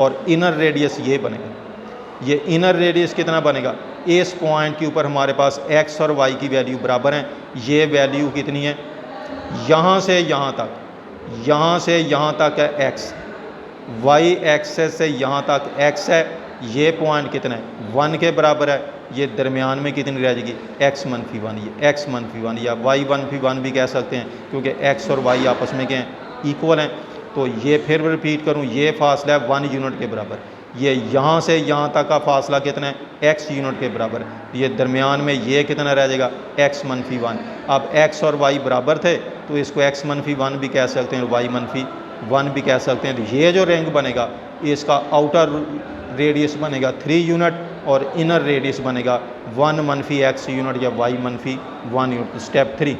और inner radius ये बनेगा। ये इनर रेडियस कितना बनेगा, इस पॉइंट के ऊपर हमारे पास x और y की वैल्यू बराबर हैं। ये वैल्यू कितनी है, यहाँ से यहाँ तक, यहाँ से यहाँ तक है x, y एक्सेस से यहाँ तक x है। ये पॉइंट कितना है, 1 के बराबर है। ये दरमियान में कितनी रह जाएगी, x -1, ये x -1 या y -1 भी कह सकते हैं, क्योंकि x और y आपस में क्या हैं, इक्वल हैं। तो ये फिर रिपीट करूँ, ये फासला है 1 यूनिट के बराबर। ये यहाँ से यहाँ तक का फासला कितना है, x यूनिट के बराबर है। ये दरमियान में ये कितना रह जाएगा, x -1। अब x और y बराबर थे तो इसको x -1 भी कह सकते हैं और y -1 भी कह सकते हैं। तो ये जो रिंग बनेगा इसका आउटर रेडियस बनेगा 3 यूनिट और इनर रेडियस बनेगा 1 - x यूनिट या y -1 यूनिट। स्टेप 3,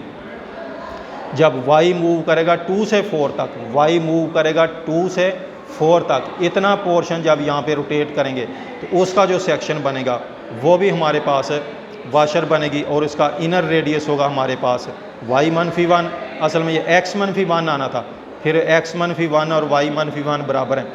जब y मूव करेगा 2 से 4 तक, y मूव करेगा 2 से 4 तक, इतना पोर्शन जब यहाँ पे रोटेट करेंगे तो उसका जो सेक्शन बनेगा वो भी हमारे पास वाशर बनेगी और इसका इनर रेडियस होगा हमारे पास y -1। असल में ये x -1 आना था, फिर x -1 और y -1 बराबर हैं,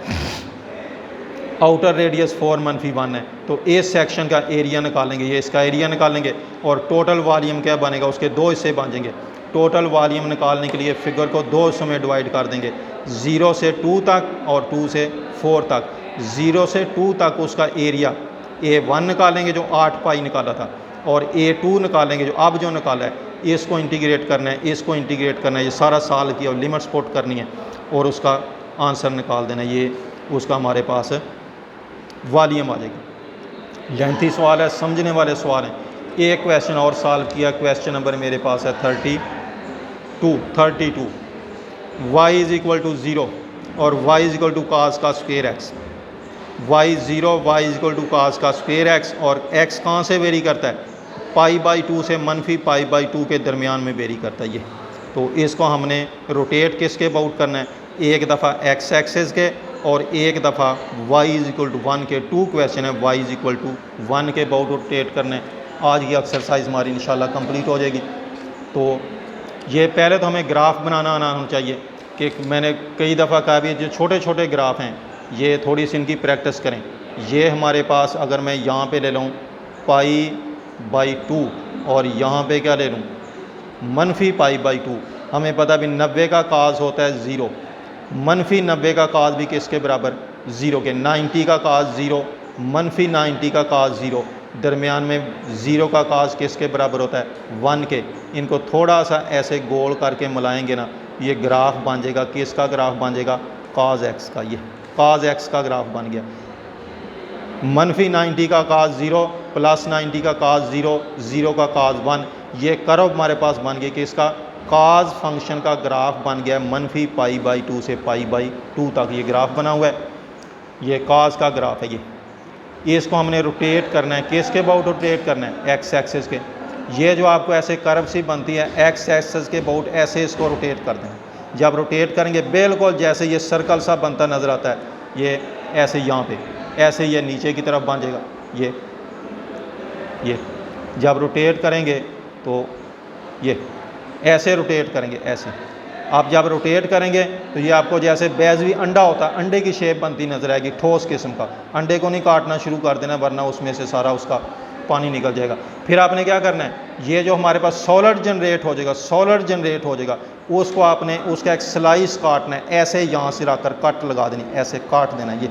आउटर रेडियस 4 -1 है। तो इस सेक्शन का एरिया निकालेंगे, ये इसका एरिया निकालेंगे और टोटल वॉल्यूम क्या बनेगा, उसके 2 हिस्से बांधेंगे। टोटल वॉल्यूम निकालने के लिए फिगर को 2 हिस्सों में डिवाइड कर देंगे, 0 से 2 तक और 2 से 4 तक। 0 से 2 तक उसका एरिया A1 निकालेंगे जो 8 पाई निकाला था, और A2 निकालेंगे जो अब जो निकाला है। इसको इंटीग्रेट करना है, इसको इंटीग्रेट करना है, ये सारा साल की और लिमिट्स पुट करनी है और उसका आंसर निकाल देना। ये उसका हमारे पास वॉल्यूम आ जाएगी। लेंथी सवाल है, समझने वाले सवाल हैं। एक क्वेश्चन और सॉल्व किया, क्वेश्चन नंबर मेरे पास है 32। y = 0 और y = cos का square x, y 0 y = cos का स्क्वायर x, और x कहाँ से वेरी करता है, π/2 से -π/2 के दरमियान में वेरी करता है ये। तो इसको हमने रोटेट किसके अबाउट करना है, एक दफ़ा x एक्सेस के और एक दफ़ा y = 1 के। 2 क्वेश्चन है, y = 1 के अबाउट रोटेट करने। आज की एक्सरसाइज हमारी इंशाल्लाह कंप्लीट हो जाएगी। तो ये पहले तो हमें ग्राफ बनाना आना होना चाहिए, कि मैंने कई दफ़ा कहा भी जो छोटे छोटे ग्राफ हैं ये थोड़ी सी इनकी प्रैक्टिस करें। ये हमारे पास अगर मैं यहाँ पे ले लूँ π/2 और यहाँ पे क्या ले लूँ -π/2, हमें पता भी 90 का काज होता है 0, -90 का काज भी किसके बराबर, 0 के। 90 का काज 0, -90 का काज 0, दरमियान में 0 का काज किसके बराबर होता है, 1 के। इनको थोड़ा सा ऐसे गोल करके मिलाएंगे ना, ये ग्राफ बन जाएगा। किसका ग्राफ बन जाएगा, काज x का। ये काज x का ग्राफ बन गया। -90 का काज 0, +90 का काज 0, 0 का काज 1। ये कर्व हमारे पास बन गया कि इसका काज फंक्शन का ग्राफ बन गया -π/2 से π/2 तक। ये ग्राफ बना हुआ है, ये काज का ग्राफ है। ये इसको हमने रोटेट करना है, किसके अबाउट रोटेट करना है, x एक्सेस के। ये जो आपको ऐसे कर्व सी बनती है x एक्सेस के अबाउट, ऐसे इसको रोटेट कर दें। जब रोटेट करेंगे बिल्कुल जैसे ये सर्कल सा बनता नज़र आता है, ये ऐसे यहाँ पे ऐसे ये नीचे की तरफ बन जाएगा। ये जब रोटेट करेंगे तो ये ऐसे रोटेट करेंगे, ऐसे। आप जब रोटेट करेंगे तो ये आपको जैसे बेज़वी अंडा होता है, अंडे की शेप बनती नजर आएगी, ठोस किस्म का। अंडे को नहीं काटना शुरू कर देना, वरना उसमें से सारा उसका पानी निकल जाएगा। फिर आपने क्या करना है, ये जो हमारे पास सॉलिड जनरेट हो जाएगा, उसको आपने उसका एक स्लाइस काटना है, ऐसे यहाँ से रखकर कट लगा देनी, ऐसे काट देना ये।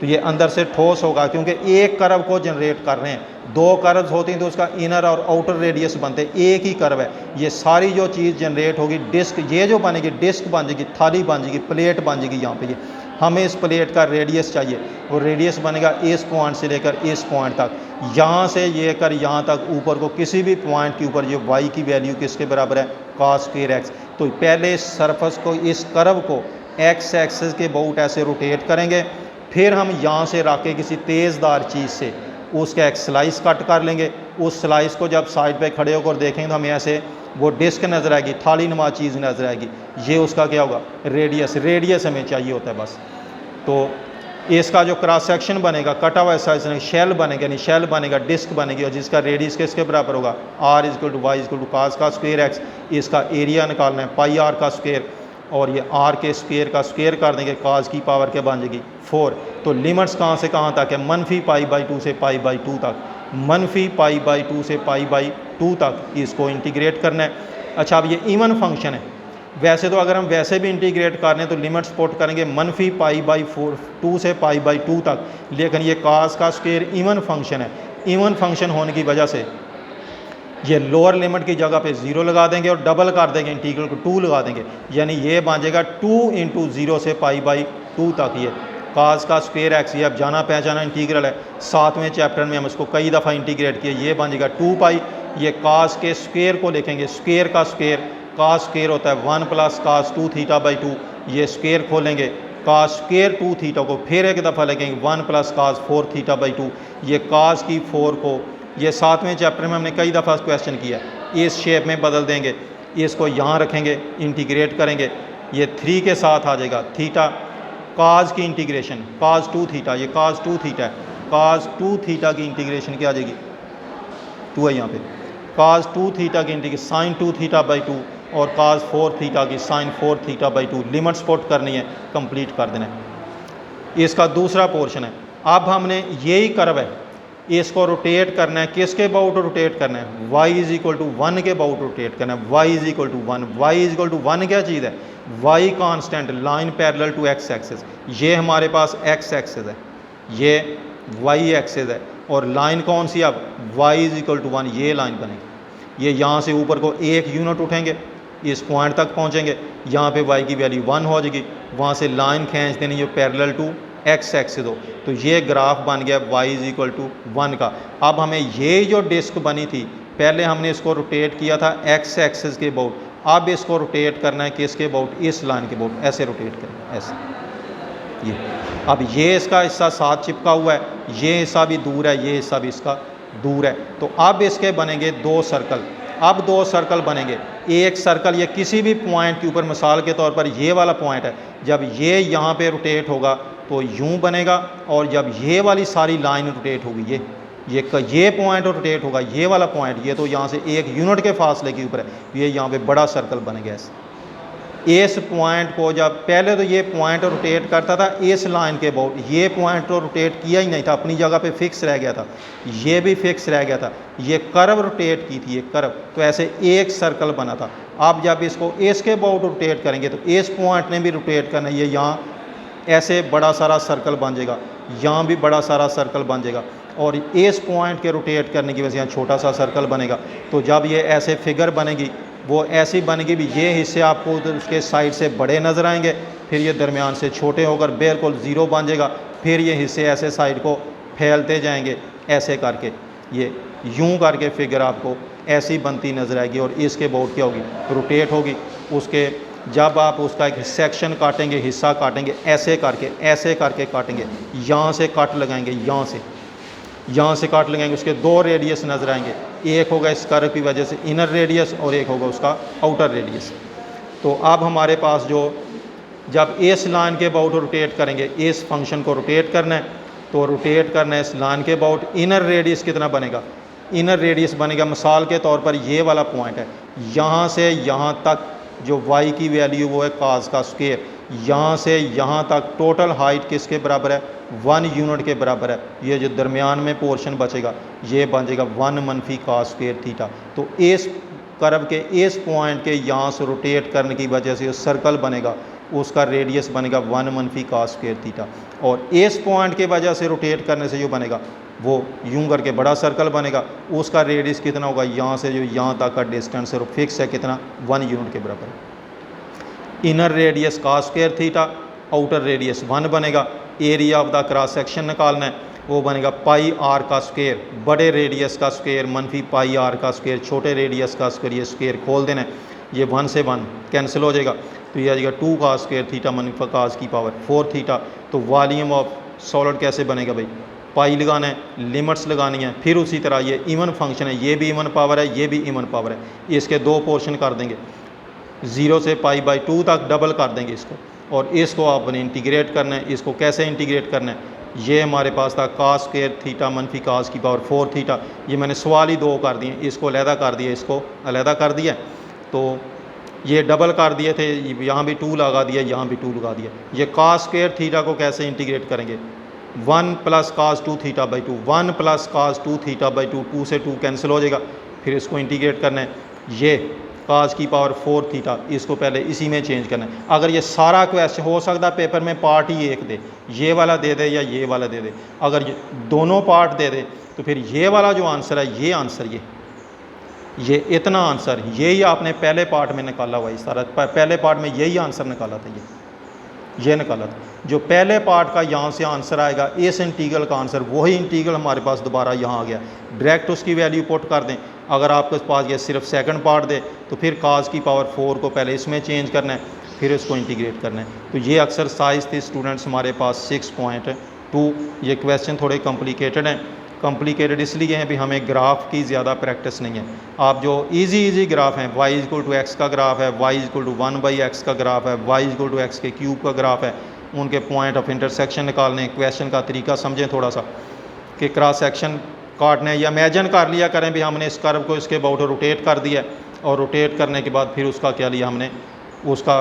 तो ये अंदर से ठोस होगा, क्योंकि एक कर्व को जनरेट कर रहे हैं। 2 कर्व्स होती हैं तो उसका इनर और आउटर रेडियस बनते हैं, एक ही कर्व है। ये सारी जो चीज़ जनरेट होगी, डिस्क ये जो बनेगी, डिस्क बन जाएगी, थाली बन जाएगी, प्लेट बन जाएगी। यहाँ पे ये हमें इस प्लेट का रेडियस चाहिए, और रेडियस बनेगा इस पॉइंट से लेकर इस पॉइंट तक, यहाँ से ये कर यहाँ तक ऊपर को, किसी भी पॉइंट के ऊपर। ये y की वैल्यू किसके बराबर है, cos स्क्वायर x। तो पहले इस सरफेस को, इस कर्व को x एक्सिस के अबाउट ऐसे रोटेट करेंगे, फिर हम यहाँ से रख के किसी तेज़दार चीज़ से उसका एक स्लाइस कट कर लेंगे। उस स्लाइस को जब साइड पे खड़े होकर देखेंगे तो हमें ऐसे वो डिस्क नज़र आएगी, थाली नुमा चीज़ नज़र आएगी। ये उसका क्या होगा, रेडियस हमें चाहिए होता है बस। तो इसका जो क्रॉस सेक्शन बनेगा, कटा हुआ साइज शेल बनेगा, नहीं शेल बनेगा, डिस्क बनेगी, और जिसका रेडियस किसके बराबर होगा, r = y = cos का स्क्वायर x। इसका एरिया निकालना है πr का स्क्वायर, और ये आर के स्क्वायर का स्क्वायर कर देंगे, काज की पावर क्या बन जाएगी 4। तो लिमिट्स कहाँ से कहाँ तक है, -π/2 से π/2 तक, -π/2 से π/2 तक इसको इंटीग्रेट करना है। अच्छा, अब ये इवन फंक्शन है, वैसे तो अगर हम वैसे भी इंटीग्रेट कर रहे हैं तो लिमिट्स पुट करेंगे -π/2 से π/2 तक, लेकिन ये काज का स्क्वायर इवन फंक्शन है। इवन फंक्शन होने की वजह से ये लोअर लिमिट की जगह पे 0 लगा देंगे और डबल कर देंगे, इंटीग्रल को 2 लगा देंगे, यानी ये बन जाएगा 2 × 0 से π/2 तक। ये काज का स्क्वायर एक्स, ये अब जाना पहचाना इंटीग्रल है, 7वें चैप्टर में हम इसको कई दफ़ा इंटीग्रेट किए। ये बन जाएगा 2π, ये काज के स्क्वायर को लिखेंगे, स्क्वायर का स्क्वायर, काज स्क्वायर होता है 1 + cos 2θ/2, ये स्क्वायर खोलेंगे, काज स्क्वायर 2θ को फिर एक दफ़ा लिखेंगे 1 + cos 4θ/2, ये काज की 4 को ये 7वें चैप्टर में हमने कई दफ़ा क्वेश्चन किया, इस शेप में बदल देंगे, इसको यहाँ रखेंगे, इंटीग्रेट करेंगे, ये 3 के साथ आ जाएगा थीटा, काज की इंटीग्रेशन cos 2θ, ये cos 2θ है, cos 2θ की इंटीग्रेशन क्या आ जाएगी 2 है यहाँ पे, cos 2θ की इंटीग्रेशन sin 2θ/2 और cos 4θ की sin 4θ/2। लिमिट्स पुट करनी है, कंप्लीट कर देना है। इसका दूसरा पोर्शन है, अब हमने यही कर्व है, इसको रोटेट करना है, किसके अबाउट रोटेट करना है, y = 1 के अबाउट रोटेट करना है, y = 1, y = 1 क्या चीज़ है, y constant, line parallel to x axis, ये हमारे पास x एक्सिस है, ये y एक्सिस है, और लाइन कौन सी, अब y = 1 ये लाइन बनेगी, ये यहाँ से ऊपर को 1 यूनिट उठेंगे, इस पॉइंट तक पहुँचेंगे, यहाँ पे y की वैल्यू 1 हो जाएगी, वहाँ से लाइन खींच देनी जो पैरेलल टू x एक्सिस हो, तो ये ग्राफ बन गया y = 1 का। अब हमें ये जो डिस्क बनी थी, पहले हमने इसको रोटेट किया था x एक्सिस के अबाउट, अब इसको रोटेट करना है किसके अबाउट, इस लाइन के अबाउट, ऐसे रोटेट करें, ऐसे। ये अब ये इसका हिस्सा साथ चिपका हुआ है, ये हिस्सा भी दूर है, ये हिस्सा भी इसका दूर है, तो अब इसके बनेंगे 2 सर्कल। अब 2 सर्कल बनेंगे, एक सर्कल ये किसी भी पॉइंट के ऊपर, मिसाल के तौर पर ये वाला पॉइंट है, जब ये यहाँ पे रोटेट होगा तो यूं बनेगा, और जब ये वाली सारी लाइन रोटेट होगी, ये पॉइंट रोटेट होगा, ये वाला पॉइंट, ये तो यहाँ से 1 यूनिट के फासले के ऊपर है, ये यहाँ पे बड़ा सर्कल बनेगा ऐसे। इस पॉइंट को जब पहले तो ये पॉइंट रोटेट करता था इस लाइन के अबाउट, ये पॉइंट तो रोटेट किया ही नहीं था, अपनी जगह पे फिक्स रह गया था, ये भी फिक्स रह गया था, ये कर्व रोटेट की थी, ये कर्व, तो ऐसे एक सर्कल बना था। अब जब इसको इसके अबाउट रोटेट करेंगे तो इस पॉइंट ने भी रोटेट करना, ये यहाँ ऐसे बड़ा सारा सर्कल बन जाएगा, यहाँ भी बड़ा सारा सर्कल बन जाएगा, और इस पॉइंट के रोटेट करने की वजह से यहाँ छोटा सा सर्कल बनेगा। तो जब ये ऐसे फिगर बनेगी, वो ऐसी बनेगी भी, ये हिस्से आपको उसके साइड से बड़े नज़र आएंगे, फिर ये दरमियान से छोटे होकर बिल्कुल 0 बन जाएगा, फिर ये हिस्से ऐसे साइड को फैलते जाएंगे, ऐसे करके ये यूं करके फिगर आपको ऐसी बनती नज़र आएगी, और इसके अबाउट क्या होगी, रोटेट होगी। उसके जब आप उसका एक सेक्शन काटेंगे, हिस्सा काटेंगे, ऐसे करके काटेंगे, यहाँ से कट लगाएंगे, यहाँ से कट लगाएंगे, उसके 2 रेडियस नज़र आएंगे, एक होगा इस कर्व की वजह से इनर रेडियस और एक होगा उसका आउटर रेडियस। तो अब हमारे पास जो जब इस लाइन के अबाउट रोटेट करेंगे, इस फंक्शन को रोटेट करना है, तो रोटेट करना है इस लाइन के अबाउट, इनर रेडियस कितना बनेगा, इनर रेडियस बनेगा, मिसाल के तौर पर ये वाला पॉइंट है, यहाँ से यहाँ तक जो y की वैल्यू वो है काज का स्क्वायर, यहाँ से यहाँ तक टोटल हाइट किसके बराबर है, 1 यूनिट के बराबर है। ये जो दरमियान में पोर्शन बचेगा ये बन जाएगा 1 - cos स्क्वायर थीटा। तो इस कर्व के इस पॉइंट के यहाँ से रोटेट करने की वजह से जो सर्कल बनेगा उसका रेडियस बनेगा 1 - cos स्क्वायर थीटा, और इस पॉइंट के वजह से रोटेट करने से जो बनेगा वो यूं करके बड़ा सर्कल बनेगा, उसका रेडियस कितना होगा, यहाँ से जो यहाँ तक का डिस्टेंस है फिक्स है कितना, 1 यूनिट के बराबर है। Inner radius cos square theta, outer radius 1 बनेगा। Area of the cross section निकालना है, वो बनेगा पाई आर का स्क्वायर, बड़े रेडियस का स्क्वायर - पाई आर का स्क्वायर, छोटे रेडियस का स्क्वायर, ये स्क्वायर खोल देना है, ये 1 से 1 कैंसिल हो जाएगा, तो ये आ जाएगा 2 cos स्क्वायर थीटा - cos की पावर 4 थीटा। तो वॉल्यूम ऑफ सॉलिड कैसे बनेगा भाई, पाई लगाना है, लिमिट्स लगानी है, फिर उसी तरह ये इवन फंक्शन है, ये भी इवन पावर है, ये भी इवन पावर है, इसके 2 पोर्शन कर देंगे, 0 से π/2 तक डबल कर देंगे इसको, और इसको आपने इंटीग्रेट करना है। इसको कैसे इंटीग्रेट करना है, ये हमारे पास था cos स्क्वायर थीटा - cos की पावर 4 थीटा, ये मैंने सवाल ही 2 कर दिए, इसको अलहदा कर दिया, इसको अलहदा कर दिया। तो ये डबल कर दिए थे, यहाँ भी 2 लगा दिया, यहाँ भी 2 लगा दिया। ये cos स्क्वायर थीटा को कैसे इंटीग्रेट करेंगे, 1 + cos 2 theta by 2, 1 + cos 2 theta by 2, 2 से 2 कैंसिल हो जाएगा, फिर इसको इंटीग्रेट करना है। ये cos की पावर 4 थीटा, इसको पहले इसी में चेंज करना है। अगर ये सारा क्वेश्चन हो सकता है पेपर में पार्ट ही एक दे, ये वाला दे दे या ये वाला दे दे, अगर ये दोनों पार्ट दे दे तो फिर ये वाला जो आंसर है, ये आंसर ये इतना आंसर यही आपने पहले पार्ट में निकाला हुआ है। सारा पहले पार्ट में यही आंसर निकाला था, ये निकाला था। जो पहले पार्ट का यहाँ से आंसर आएगा, इस इंटीग्रल का आंसर, वही इंटीग्रल हमारे पास दोबारा यहाँ आ गया। डायरेक्ट उसकी वैल्यू पुट कर दें। अगर आपके पास ये सिर्फ सेकंड पार्ट दे तो फिर cos की पावर 4 को पहले इसमें चेंज करना है, फिर इसको इंटीग्रेट करना है। तो ये एक्सरसाइज थी स्टूडेंट्स हमारे पास 6.2। ये क्वेश्चन थोड़े कॉम्प्लिकेटेड हैं। कॉम्प्लिकेटेड इसलिए हैं भी हमें ग्राफ की ज़्यादा प्रैक्टिस नहीं है। आप जो इजी ग्राफ हैं, y=x का ग्राफ है, y=1/x का ग्राफ है, y=x³ का ग्राफ है, उनके पॉइंट ऑफ इंटरसेक्शन निकालने, क्वेश्चन का तरीका समझें थोड़ा सा कि क्रॉस सेक्शन काटने, या इमेजिन कर लिया करें भी हमने इस कर्व को इसके अबाउट रोटेट कर दिया और रोटेट करने के बाद फिर उसका क्या लिया हमने, उसका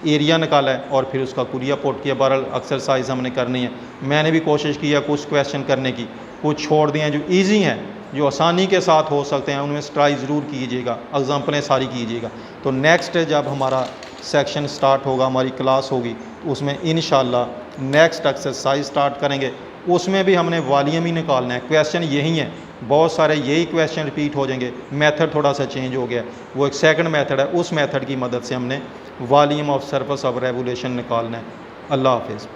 एरिया निकाला है और फिर उसका कुरिया पुट किया। बहरहाल एक्सरसाइज हमने करनी है। मैंने भी कोशिश की है कुछ क्वेश्चन करने की, कुछ छोड़ दिए हैं जो ईजी हैं, जो आसानी के साथ हो सकते हैं, उनमें ट्राई ज़रूर कीजिएगा, एग्जाम्पलें सारी कीजिएगा। तो नेक्स्ट जब हमारा सेक्शन स्टार्ट होगा, हमारी क्लास होगी, तो उसमें इंशाल्लाह नेक्स्ट एक्सरसाइज स्टार्ट करेंगे। उसमें भी हमने वॉल्यूम ही निकालना है। क्वेश्चन यही है, बहुत सारे यही क्वेश्चन रिपीट हो जाएंगे, मेथड थोड़ा सा चेंज हो गया, वो एक सेकंड मेथड है, उस मेथड की मदद से हमने volume of surface of revolution निकालना है। अल्लाह हाफिज़।